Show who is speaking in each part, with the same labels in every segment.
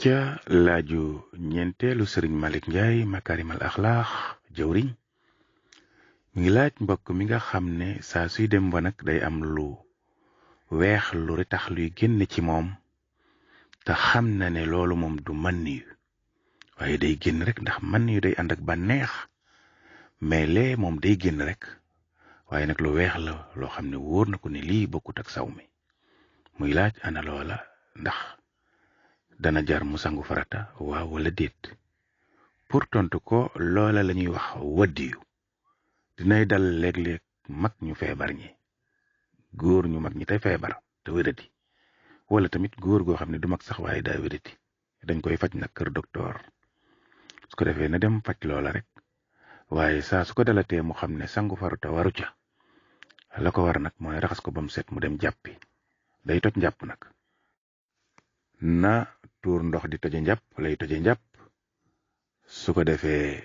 Speaker 1: ca laaju ñeenteelu sëriñ Malick Ndiaye makarimal axlaax jëwriñ mi ngi laaj mbokk mi nga xam ne saa suy dem wanag day am lu weex lu ritax luy génn ci moom te xam na ne loolu moom du man yu waaye day génn rek ndax man yu day ànd ak bànneex mais lee moom day génn rek waaye nag lu weex la loo xam ne wóor na ko ne lii bokkut ak saw mi muy laaj ana loola ndax dana jar mu sangu farata waaw wala déet pour tontu ko loola la ñuy wax waddiyu dinay dal léeg-léeg mag ñu feebar ñi góor ñu mag ñi tey feebar te wéradi wala tamit góor goo xam ne du mag sax waaye daa wéradi dañ koy faj nag kër docteur su ko defee na dem faj loola rek waaye saa su ko dalatee mu xam ne sangu farata waru ca la ko war nag mooy raxas ko ba mu set mu dem jàppi day toj njàpp nag na tuur ndox di toje njàpp lay toje njàpp su ko defee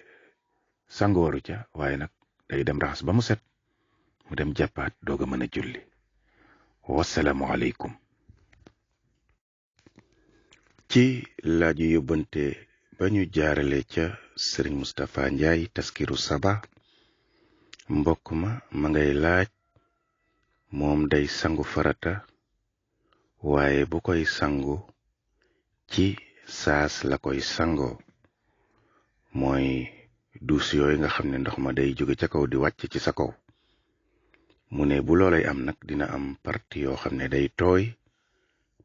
Speaker 1: sangu waru ca waaye nag day dem raxas ba mu set mu dem jàppaat doog a mën a julli wasalaamu aleykum ci laaju yóbbante ba ñu jaarale ca sëriñ Moustapha Ndiaye taskiru saba mbokk ma ngay laaj moom day sangu farata waaye bu koy sangu ci saas la koy sangoo mooy duus yooyu nga xam ne ndox ma day jóge ca kaw di wàcc ci sa kaw mu ne bu loolay am nag dina am parti yoo xam ne day tooy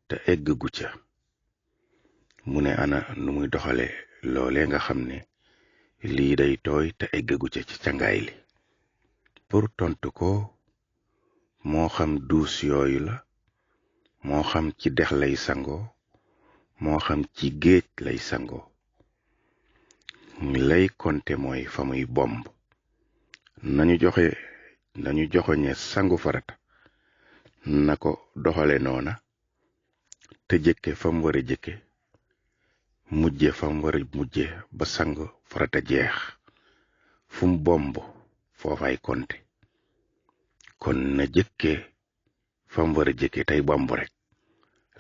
Speaker 1: te egg gu ca mu ne ana nu muy doxale loole nga xam ne lii day tooy te egg gu ca ci cangaay li pour tontu ko moo xam duus yooyu la moo xam ci dex lay sangoo moo xam ci géej lay sangoo lay konte mooy fa muy bomb nañu joxoñe sangu farata na ko doxale noona te jëkke fam war a jëkke mujje fam war a mujje ba sang farata jeex fu mu bomb foofay konte kon na jëkke fam war a jëkke tey bomb rek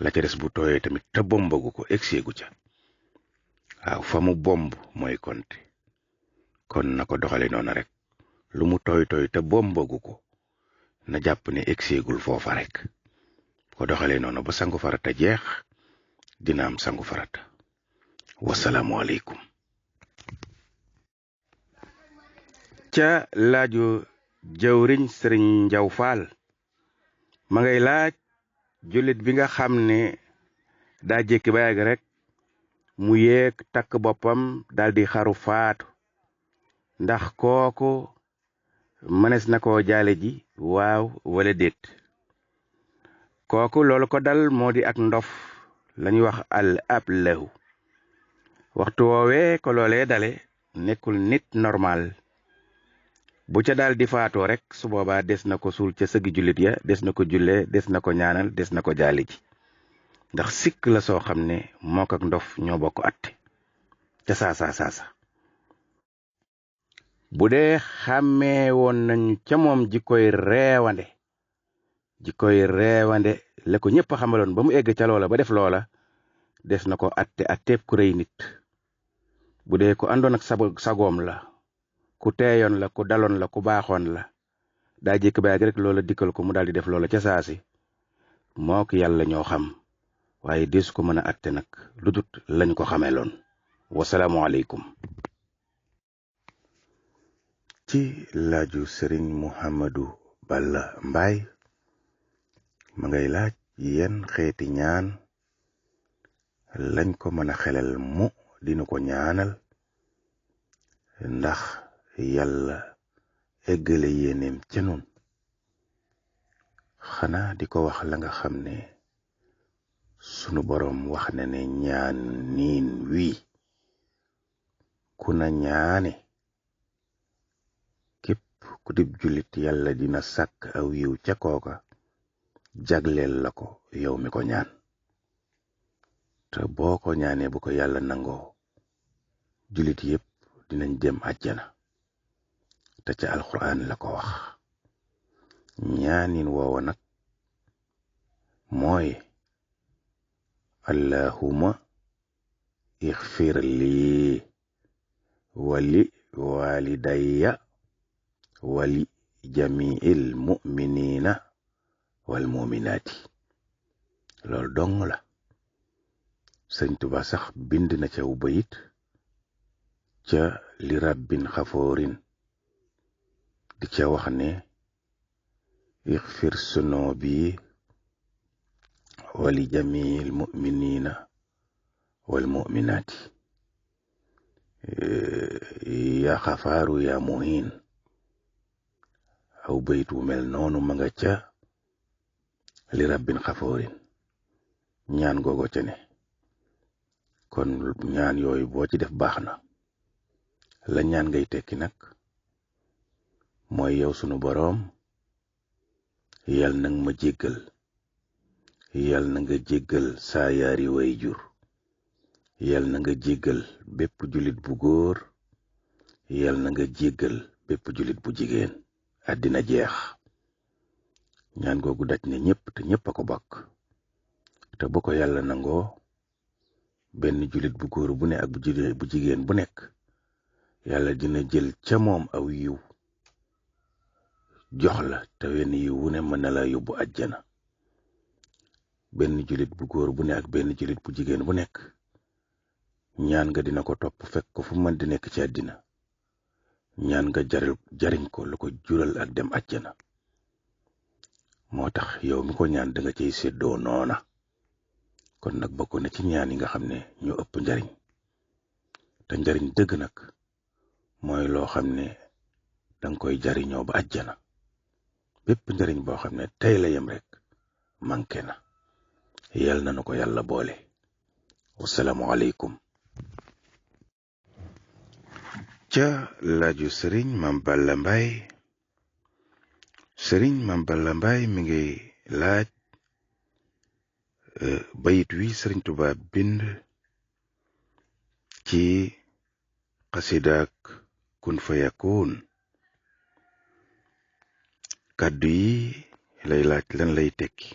Speaker 1: la ca des bu tooyee tamit te bombagu ko egseegu ca waaw fa mu bomb mooy konte kon na ko doxale noona rek lu mu tooy tooy te bombagu ko na jàpp ne egseegul foofa rek ko doxale noonu ba sangu farata jeex dina am sangu farata wasalaamu aleykum ca laaju jëwriñ sëriñ Njaw Faal ma ngay laaj jullit bi nga xam ne daa jékki ba yàgg rek mu yéeg takk boppam daldi xaru faatu ndax kooku mënees na koo jaale ji waaw wala déet kooku loolu ko dal moo di ak ndof lañuy wax al ab lahu waxtu woowee ko loolee dale nekkul nit normal bu ca daal di faatoo rek su boobaa des na ko suul ca sëggi jullit ya des na ko jullee des na ko ñaanal des na ko jaale ji ndax sikk la soo xam ne mook ak ndof ñoo bokk atte ca saasa bu dee xàmmee woon nañu ca moom jikkoy reewande la ko ñëpp xamaloon ba mu egg ca loola ba def loola des na ko atteeb ku rëy nit bu dee ku àndoon ak sagoom la ku teeyoon la ku daloon la ku baaxoon la daa jékk baag rek loola dikkal ko mu daal di def loola ca saasi moo ko yàlla ñoo xam waaye deesu ko mën a atte nag lu dut lañ ko xameloon wasalaamu aleykum ci laaju sëriñ Muhammadu Balla Mbaay ma ngay laaj yenn xeeti ñaan lañ ko mën a xelal mu dina ko ñaanal ndax yàlla eggale yéeneem ca nun xanaa di ko wax la nga xam ne sunu boroom wax na ne ñaan niin wii ku na ñaane képp ku dib jullit yàlla dina sàkk aw yiw ca kooka jagleel la ko yow mi ko ñaan te boo ko ñaanee bu ko yàlla nangoo jullit yépp dinañ dem àjjana te ca alxuraan la ko wax ñaanin woowa nag mooy allahumma ixfir lii wali walidayya wali jamiil muminina wal muminaati. loolu dong la. Sëriñ Tuubaa sax bind na ca wu bayit ca li rabbin xafoorin di ca wax ne ixfir sunubi wali jamiil muminina wal muminaati yaa xafaaru yaa muhin. aw bayit wu mel noonu ma nga ca li rabbin xafoorin. ñaan googo ca ne. kon ñaan yooyu boo ci def baax na. la ñaan ngay tekki nag mooy yow sunu boroom yal nag ma jéggal, yal na nga jéggal saa yaari way jur, yal na nga jéggal bépp jullit bu góor, yal na nga jéggal bépp jullit bu jigéen àddina jeex. ñaan googu daj ne ñépp te ñépp a ko bokk. te bu ko yàlla nangoo benn jullit bu góor bu ne ak bu jigéen bu nekk yàlla dina jël ca moom aw yiw jox la te wenn yiw wu ne mën na la yóbbu àjjana. benn jullit bu góor bu ne ak benn jullit bu jigéen bu nekk ñaan nga dina ko topp fekk ko fu mën di nekk ci àddina. ñaan nga jariñ ko lu ko jural ak dem àjjana. moo tax yow mi ko ñaan da nga cay séddoo noona. kon nag bokk na ci ñaan yi nga xam ne ñoo ëpp njariñ. te njariñ dëgg nag mooy loo xam ne danga koy jariñoo ba àjjana. bépp njariñ boo xam ne tey la yem rek manqué na. yal na nu ko yàlla boole. wasalaamu aleykum. ca laaju sëriñ Mam Balla Mbaye. sëriñ Mam Balla Mbaye mi ngi laaj bayit wi sëriñ Tuubaa bind ci xasidaak kun fayakoon. kàddu yi lay laaj lan lay tekki.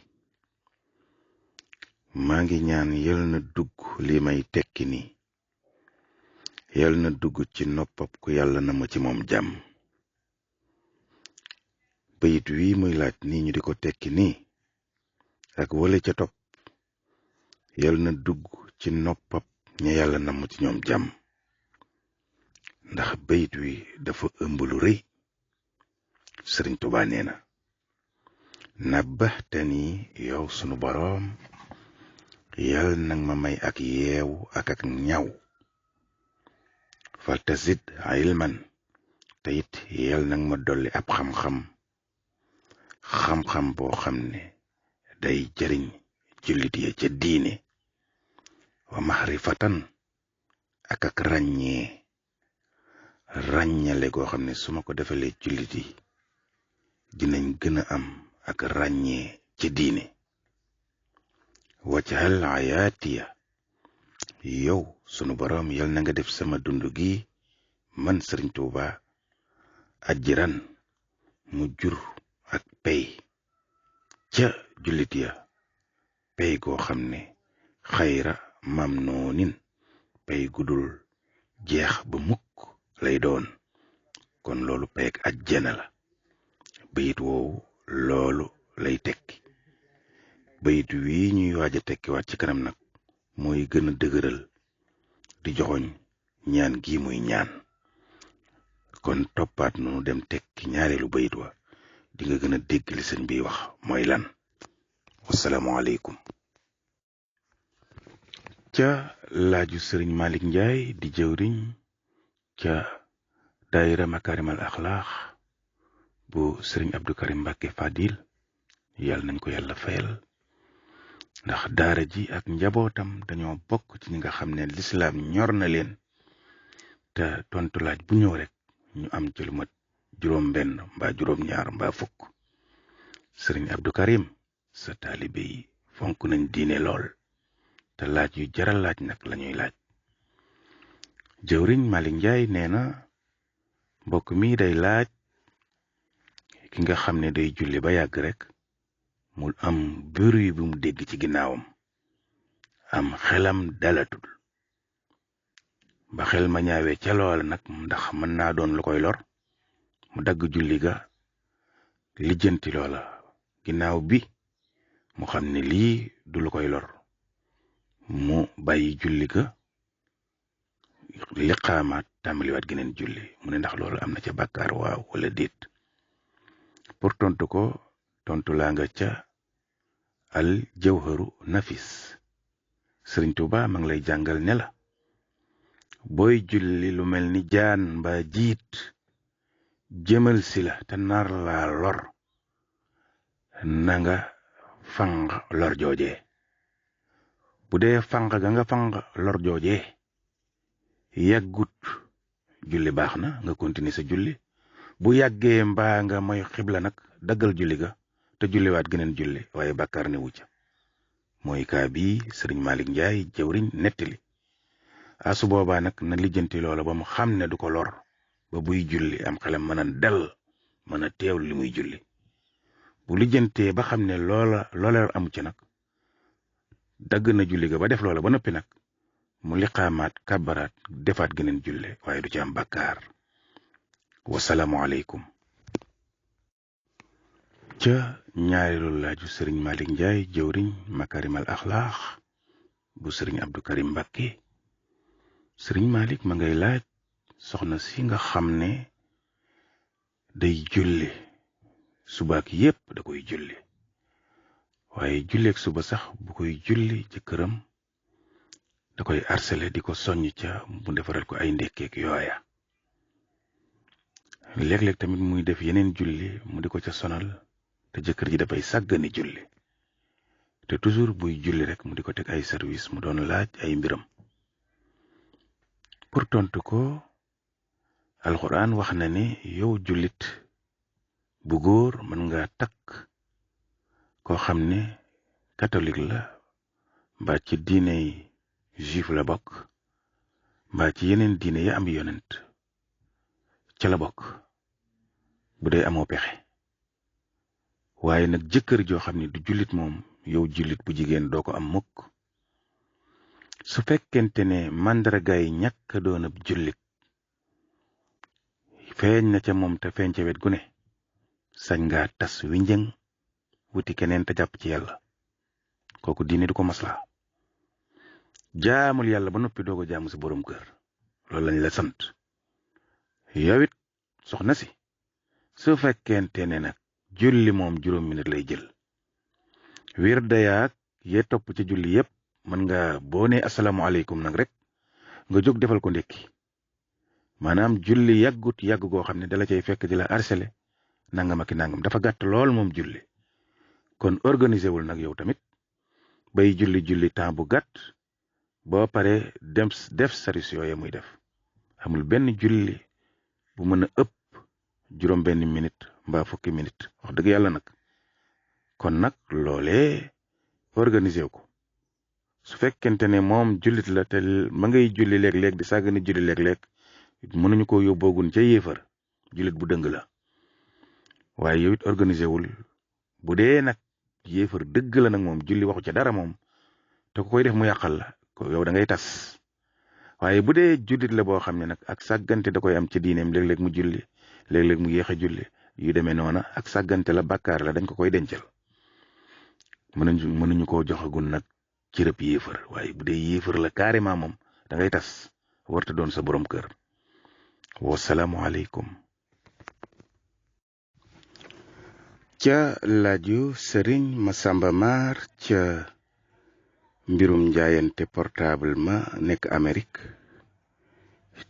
Speaker 1: maa ngi ñaan yal na dugg li may tekki ni yal na dugg ci noppam ku yàlla na ma ci moom jàmm. bayit wi muy laaj nii ñu di ko tekki nii ak wala ca topp yal na dugg ci noppam ña yàlla na ma ci ñoom jàmm. ndax bayit wi dafa ëmb lu rëy. sëriñ Tuubaa nee na nabbahtani yow sunu boroom yal nag ma may ak yeewu ak ñaw. faltazid ilman te it yal nag ma dolli ab xam-xam boo xam ne day jariñ jullit ya ca diine. wa mahrifatan ak ràññale goo xam ne su ma ko defalee jullit yi dinañ gën a am ak ràññee ci diine. wajhal ayaatiya yow sunu boroom yal na nga def sama dund gi man sëriñ Tuuba ajran mu jur ak pay ca jullit ya pay goo xam ne xayra mamnoonin pay gudul jeex ba mukk lay doon. kon loolu pay ak ajjana la. bayit woowu loolu lay tekki. bayit wii ñuy waaj a tekkiwaat ci kanam nag mooy gën a dëgëral di joxoñ ñaan gi muy ñaan. kon toppaat nunu dem tekki ñaareelu bayit wa di nga gën a dégg li sëñ bi wax mooy lan. wasalaamu aleykum. ca laaju sëriñ Malick Ndiaye di jëwriñ ca daayira Makarimal Akhlaq bu sëriñ Abdou Karim Mbacke Fadil yàlla nañ ko yàlla fayal. ndax daara ji ak njabootam dañoo bokk ci ñi nga xam ne lislaam ñor na leen te tontu laaj bu ñëw rek ñu am ci lu mat juróom benn mbaa juróom ñaar mbaa fukk. sëriñ Abdou Karim sa taalibe yi fonk nañ diine lool te laaj yu jaral laaj nag lañuy laaj. jëwriñ Malick Ndiaye nee na mbokk mi day laaj ki nga xam ne day julli ba yàgg rek mu am bruit bu mu dégg ci ginnaawam am xelam dalatul ba xel ma ñaawee ca loola nag ndax mën naa doon lu koy lor mu dagg julli ga lijjanti loola ginnaaw bi mu xam ne lii du lu koy lor mu bàyyi julli ga liqaamaat tàmbaliwaat geneen julli mu ne ndax loolu am na ca bàkkaar waaw wala déet pour tontu ko tontu laa nga ca al jawharu nafis Sëriñ Tuuba ma ngi lay jàngal ne la booy julli lu mel ni jaan mbaa jiit jëmal si la te nar laa lor na nga fang lor joojee bu dee fang ga nga fang lor joojee yàggut julli baax na nga continuer sa julli bu yàggee mbaa nga mooy xibla nag daggal julli ga te julliwaat geneen julli waaye bàkkaar ne wu ca mooy kaa bii Sëriñ Malick Ndiaye jawriñ nettali su boobaa nag na lijjanti loola ba mu xam ne du ko lor ba buy julli am xelam mën a dal mën a teewlu li muy julli bu lijjantee ba xam ne loola amu ci nag dagg na julli ga ba def loola ba noppi nag mu liqaamaat kàbbaraat defaat geneen julle waaye du ci am bàkkaar wasalaamu aleykum ca ñaareelu laaju Sëriñ Malick Ndiaye jëwriñ makarimal axlaax bu Sëriñ Abdou Karim Mbacké Sëriñ Malick ma ngay laaj soxna si nga xam ne day julli subaak yépp da koy julli waaye julleek suba sax bu koy julli ci këram da koy harcelé di ko soññ ca mu defaral ko ay ndekkeek yooya léeg-léeg tamit muy def yeneen julli mu di ko ca sonal te jëkkër ji dafay sàggani julli te toujours buy julli rek mu di ko teg ay service mu doon laaj ay mbiram pour tontu ko alxuraan wax na ne yow jullit bu góor mën nga takk koo xam ne catholique la mbaa ci diiney juif la bokk mbaa ci yeneen diine ya am yonent ca la bokk bu dee amoo pexe waaye nag jëkkër joo xam ne du jullit moom yow jullit bu jigéen doo ko am mukk su fekkente ne màndargaay ñàkk doon ab jullit feeñ na ca moom te feeñ ca wet gu ne sañ nga tas wi njëng wuti keneen te jàpp ci yàlla kooku diine du ko maslaa jaamul yàlla ba noppi doo ko jaamu si borom kër loolu lañ la sant yow it soxna si su fekkente ne nag julli moom 5 minutes lay jël wirda yaak yee topp ci julli yépp mën nga boo nee asalaamaaleykum nag rek nga jóg defal ko ndékki maanaam julli yàggut yàgg goo xam ne dala cay fekk di la harcelé nangam ak nangam dafa gàtt lool moom julli kon organisé wul nag yow tamit bay julli temps bu gàtt boo pare dem def service yooye muy def amul benn julli bu mën a ëpp 5 minute mbaa 10 minute wax dëgg yàlla nag kon nag loolee organisé ko su fekkente ne moom jullit la te ma ngay julli léeg-léeg di sàggani julli léeg-léeg mënuñu ko yóbboogun ca yéefar jullit bu dëng la waaye yow it organisé wul bu dee nag yéefar dëgg la nag moom julli waxu ca dara moom te ku koy def mu yàqal la ko yow da ngay tas waaye bu dee jullit la boo xam ne nag ak sàggante da koy am ci diineem léeg-léeg mu julli léeg-léeg mu yéex a julli yu demee noona ak sàggante la bàkkaar la dañ ko koy dencal mënuñu koo joxagun nag ci rëb yéefar waaye bu dee yéefar la carrément moom da ngay tas warta doon sa borom kër wasalaamu aleykum ca laaju Sëriñ Masamba Maar ca mbirum njaayante portable ma nekk Amérique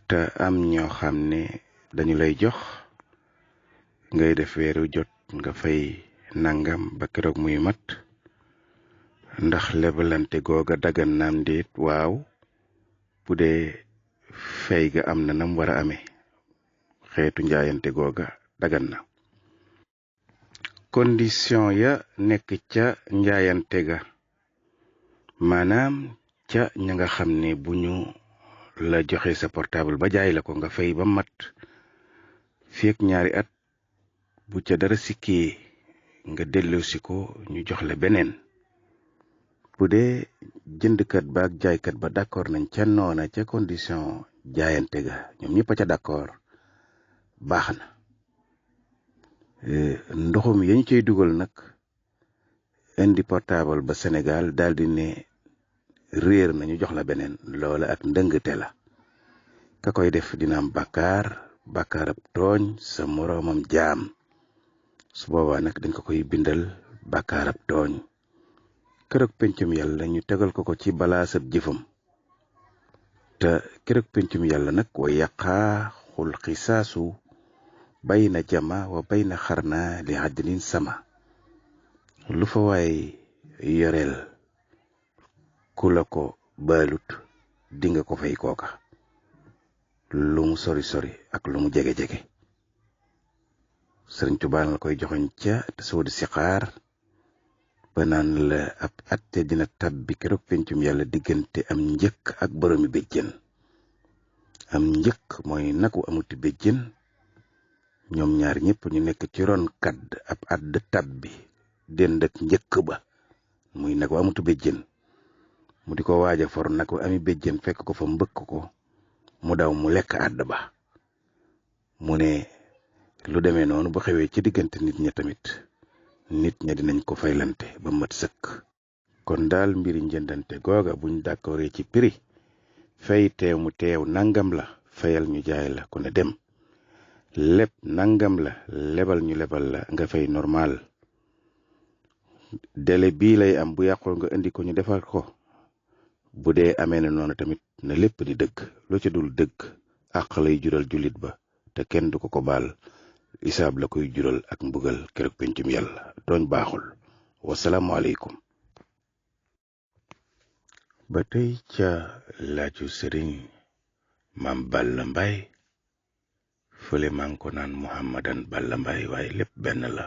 Speaker 1: te am ñoo xam ne dañu lay jox ngay def weeru jot nga fay nangam ba keroog muy mat ndax lebalante googa dagan naam déet waaw bu dee fay ga am na nam war a amee xeetu njaayante googa dagan na condition ya nekk ca njaayante ga maanaam ca ña nga xam ne bu ñu la joxe sa portable ba jaay la ko nga fay ba mat feek 2 at bu ca dara sikkee nga delloosi ko ñu jox la beneen bu dee jëndkat ba ak jaaykat ba d'accord nañ ca noona ca condition jaayante ga ñoom ñëpp a ca d'accord baax na ndoxum yañ cey dugal nag indi portable ba Sénégal daldi ne réer nañu jox la beneen loola ak ndëngte la ka koy def dina am bàkkaarab tooñ sa moroomam jaam su boobaa nag dañ ko koy bindal bàkkaarab tooñ keroog pencum yàlla ñu tegal ko ci balaasab jëfam te keroog pencum yàlla nag wa yaqaa xul xisaasu bayna jama wa bayna xarna li adlin sama lu fa waay yoreel ku la ko baalut dinga ko fay kooka lu mu sori sori ak lu mu jege jege Sëriñ Tuubaa la koy joxoñ ca te soo di sixaar ba naan la ab atte dina tabbi keroog pencum yàlla diggante am njëkk ak boroomi béjjën am njëkk mooy nag wu amuti béjjën ñoom ñaar ñëpp ñu nekk ci ron kadd ab àdd tabbi dend ak njëkk ba muy nag wu amuti béjjën mu di ko waaja for nag wu ami béjjën fekk ko fa mbëkk ko mu daw mu lekk àdd ba mu ne lu demee noonu bu xewee ci diggante nit ña tamit nit ña dinañ ko faylante ba mat sëkk kon daal mbiri njëndante googa buñ d'accordé ci prix fay teew mu teew nangam la fayal ñu jaay la ku ne dem lépp nangam la lebal ñu lebal la nga fay normal délai bii lay am bu yàqoo nga indi ko ñu defar ko bu dee amee na noonu tamit na lépp di dëgg lu ci dul dëgg àq lay jural jullit ba te kenn du ko baal isaab la koy jural ak mbugal keroog pencum yàlla tooñ baaxul wasalaamu aleykum ba tey ca laaju sëriñ Maam Balla Mbaye fële maa ngi ko naan Muhammadan Balla Mbaye waaye lépp benn la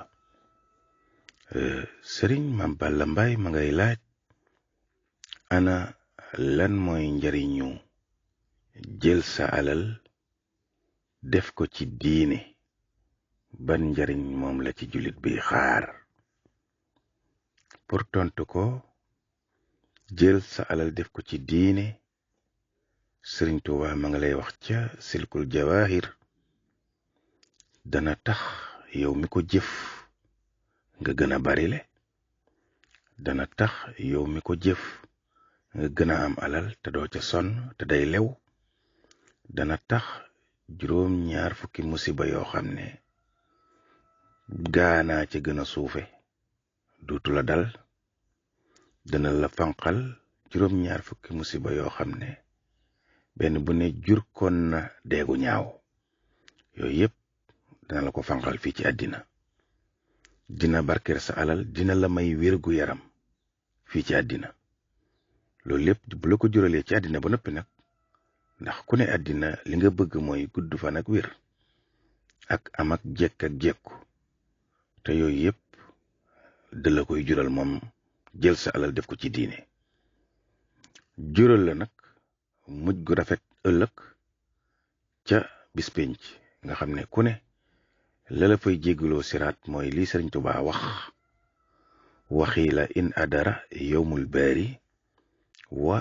Speaker 1: sëriñ Maam Balla Mbaye ma ngay laaj ana lan mooy njariñu jël sa alal def ko ci diine ban njariñ moom la ci jullit bi xaar pour tontu ko jël sa alal def ko ci diine Sëriñ Tuubaa ma nga lay wax ca silkul jawaahir dana tax yow mi ko jëf nga gën a barile dana tax yow mi ko jëf nga gën a am alal te doo ca sonn te day lew dana tax juróom-ñaar fukki musiba yoo xam ne gaanaa ca gën a suufe duutu la dal dana la fanqal juróom-ñaar fukki musiba yoo xam ne benn bu ne jur kon na deegu ñaaw yooyu yépp dana la ko fanqal fii ci àddina dina barkeer sa alal dina la may wérgu yaram fii ci àddina loolu lépp bu la ko juralee ci àddina ba noppi nag ndax ku ne àddina li nga bëgg mooy gudd fan ak wér ak am ak jekk ak jekku te yooyu yépp da la koy jural moom jël sa alal def ko ci diine jural la nag mujj gu rafet ëllëg ca bis penc nga xam ne ku ne la la fay jégguloo siraat mooy lii Sëriñ Tuubaa wax waxii la in adara yowmul baari wa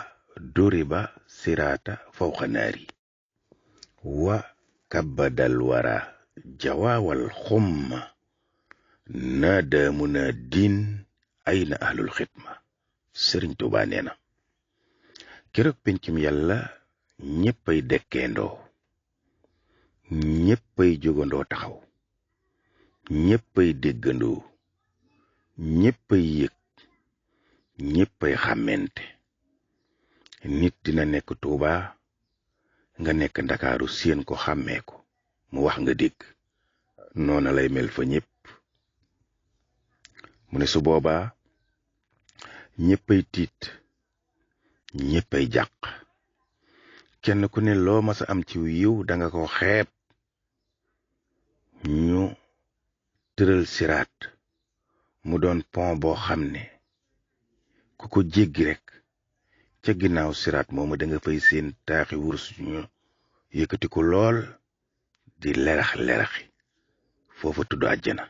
Speaker 1: duriba siraata fawqa naari wa kabbadal wara jawaawal xumma naadaamu naa diin ayna ahlul xidma Sëriñ Tuubaa nee na keroog pencum yàlla ñéppay dekkeendoo ñéppay jógandoo taxaw ñéppay déggandoo ñéppay yëg ñéppay xàmmente nit dina nekk Tuubaa nga nekk Ndakaaru séen ko xàmmee ko mu wax nga dégg noona lay mel fa ñépp mu ne su boobaa ñéppay tiit ñéppay jàq kenn ku ne loo masa am ci yiw danga ko xeeb ñu tëral siraat mu doon pont boo xam ne ku ko jéggi rek ca ginnaaw siraat moomu da nga fay seen taaxi wurus ñu yëkkati ko lool di leraxi foofa tudd àjjana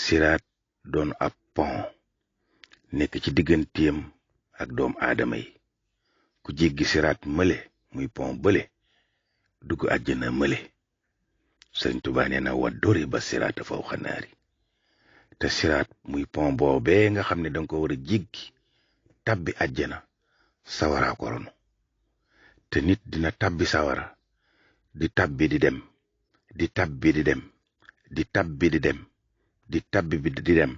Speaker 1: siraat doon ab pont nekk ci digganteem ak doom aadama yi ku jéggi siraat mële muy pont bële dugg àjjana mële. Sëriñ Tuubaa nee na wa duriba siraata fawqa naari. te siraat muy pont boobee nga xam ne danga ko war a jéggi tabbi àjjana sawara ko ronu. te nit dina tabbi sawara di tabbi di dem di tabbi di dem di tabbi di dem di tabbi bi di dem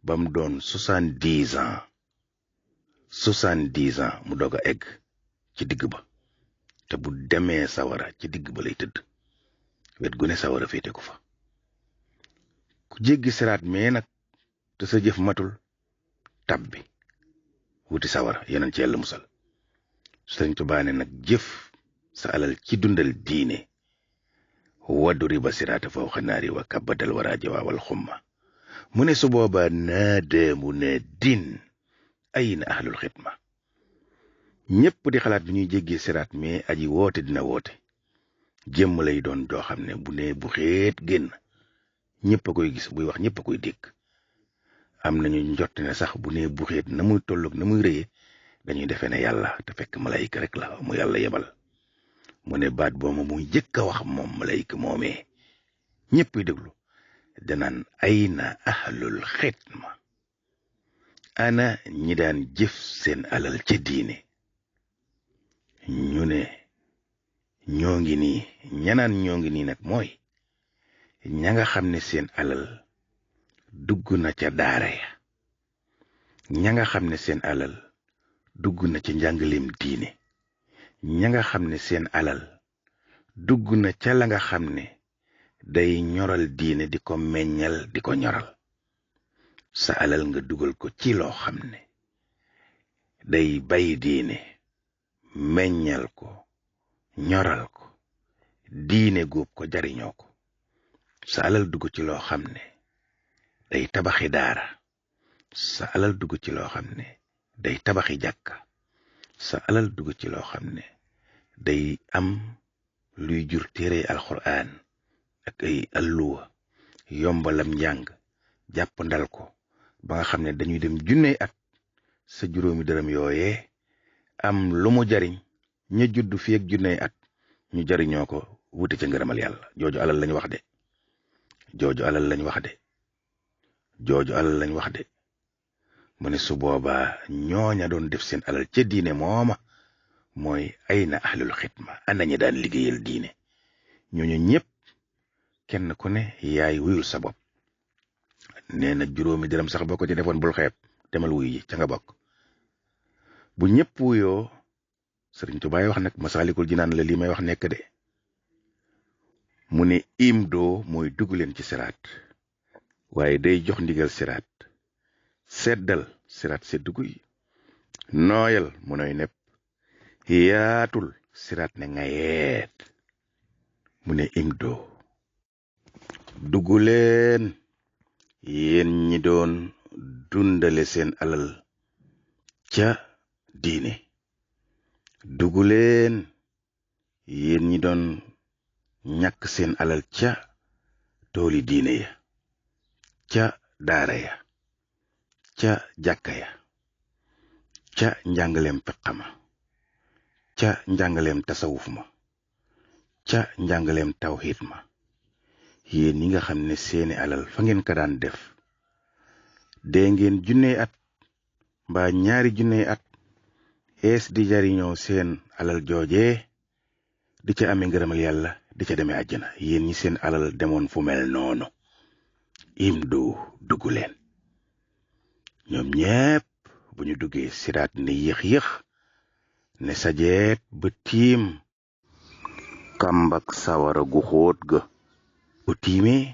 Speaker 1: ba mu doon 70 ans 70 ans mu doog a egg ci digg ba. te bu demee sawara ci digg ba lay tëdd wet gu ne sawara féete ko fa. ku jéggi siraat mee nag te sa jëf matul tabbi wuti sawara yeneen ci yàlla musal. Sëriñ Tuubaa ne nag jëf sa alal ci dundal diine wadduri ba siraata fawqa naari wa kabbatal waraaje waawal xumma. mu ne su boobaa naadaamu na din ayna ahlul xidma. ñépp di xalaat bi ñuy jéggee siraat mais aji woote dina woote jëmm lay doon joo xam ne bu ne bu xeet génn ñépp a koy gis buy wax ñépp a koy dégg. am nañu njott ne sax bu ne bu xeet na muy tolloog na muy rëyee dañuy defee ne yàlla te fekk malayka rek la mu yàlla yebal. mu ne baat booma muy jëkk a wax moom malayka moomee ñéppay déglu danaan ayna ahlul xidma. ana ñi daan jëf seen alal ca diine. ñu ne ñoo ngi nii ñanaan ñoo ngi nii nag mooy ña nga xam ne seen alal dugg na ca daara ya ña nga xam ne seen alal dugg na ca njàngaleem diine ña nga xam ne seen alal dugg na ca la nga xam ne day ñoral diine di ko meññal di ko ñoral. sa alal nga dugal ko ci loo xam ne day bay diine meññal ko ñoral ko diine góob ko jariñoo ko. sa alal dugg ci loo xam ne day tabaxi daara. sa alal dugg ci loo xam ne day tabaxi jàkka. sa alal dugg ci loo xam ne day am luy jur téere alxuraan ak ay alluwa yombalam njàng jàpp ndal ko ba nga xam ne dañuy dem junney at sa juróomi dërëm yooyee am lu mu jariñ ña judd fi ak junney at ñu jariñoo ko wuti ca ngërëmal yàlla. jooju alal lañ wax de jooju alal lañ wax de jooju alal lañ wax de. mu ne su boobaa ñooña doon def seen alal ca diine mooma mooy ayna ahlul xidma. ana ñi daan liggéeyal diine. ñooñu ñëpp kenn ku ne yaay wuyul sa bopp. nee na juróomi dërëm sax boo ko ci defoon bul xeeb demal wuy yi ca nga bokk. bu ñëpp wuyoo Sëriñ Tuubaa wax nag Masaalikul Jinaan la lii may wax nekk de. mu ne imdoo mooy dugg leen ci siraat waaye day jox ndigal siraat seddal siraat seddu guy nooyal mu nooy nepp yaatul siraat ne nga yeet. mu ne imdoo dugg leen yéen ñi doon dundale seen alal ca diine. dugg leen yéen ñi doon ñàkk seen alal ca tooli diine ya ca daara ya ca jàkka ya ca njàngaleem fiqama ca njàngaleem tasawuf ma ca njàngaleem tawxiid ma. yéen ñi nga xam ne seeni alal fa ngeen ko daan def dee ngeen junney at mbaa ñaari junney at ees di jariñoo seen alal joojee di ca amee ngërëmal yàlla di ca demee àjjana. yéen ñi seen alal demoon fu mel noonu imdu dugg leen. ñoom ñépp bu ñu duggee siraat ne yéex-yéex ne sajeet ba tiim kàmbak sawara gu xóot ga. bu tiimee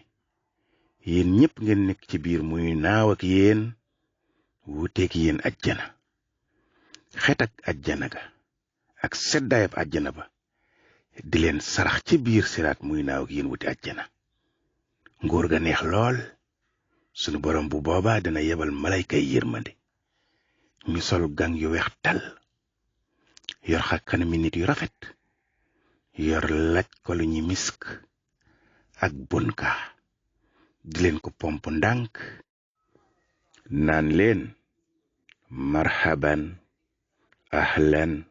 Speaker 1: yéen ñépp ngeen nekk ci biir muy naaw ak yéen wuuteeg yéen àjjana. xet ak àjjana ga ak seddaayab àjjana ba di leen sarax ci biir siraat muy naaw ak yéen wuti àjjana. nguur ga neex lool. sunu borom bu boobaa dina yebal malaykay yërmande ñu sol gang yu weex tal yor xa kanami nit yu rafet yor laj ko lu ñi misk ak bonka di leen ko pomp ndànk naan leen marhaban ahlan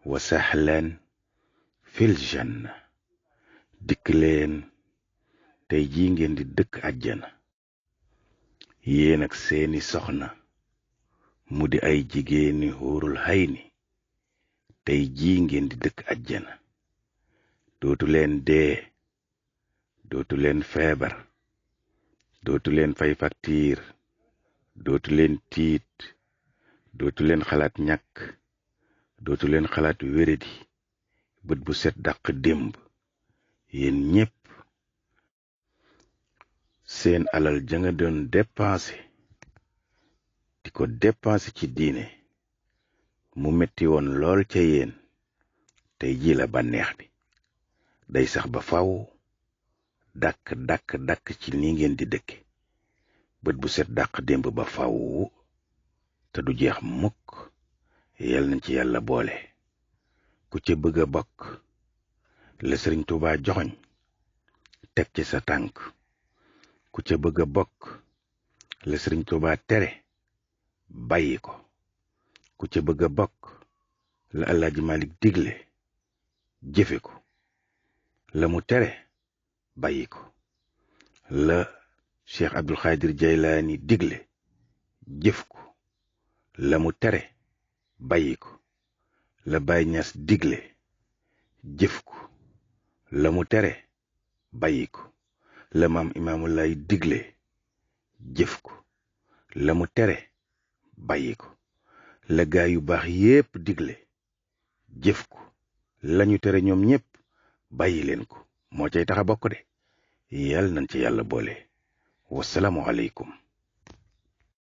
Speaker 1: wa sahlan fil janna dikk leen tey jii ngeen di dëkk àjjana yéen ak seeni soxna mu di ay jigéeni xuurul hayni tey jii ngeen di dëkk àjjana dootu leen dee dootu leen feebar dootu leen fay facture dootu leen tiit dootu leen xalaat ñàkk dootu leen xalaat wéredi bët bu set dàq démb yéen ñépp seen alal ja nga doon dépensé di ko dépensé ci diine mu metti woon lool ca yéen tey ji la bànneex bi day sax ba faw dàkk ci ni ngeen di dëkke bët bu set dàq démb ba faw te du jeex mukk yal nañ ci yàlla boole ku ca bëgg a bokk la Sëriñ Tuubaa joxoñ teg ci sa tànk ku ca bëgg a bokk la Sëriñ Tuubaa tere bàyyi ko ku ca bëgg a bokk la Alaaji Malik digle jëfe ko la mu tere bàyyi ko la Cheikh Abdul Xaadir Jaylaani digle jëf ko la mu tere bàyyi ko la Baay Ñas digle jëf ko la mu tere bàyyi ko la maam Imaamu Laay digle jëf ko la mu tere bàyyi ko la gaay yu baax yépp digle jëf ko lañu tere ñoom ñépp bàyyi leen ko moo cay tax a bokk de yàlla nañ ci yàlla boole wasalaamu aleykum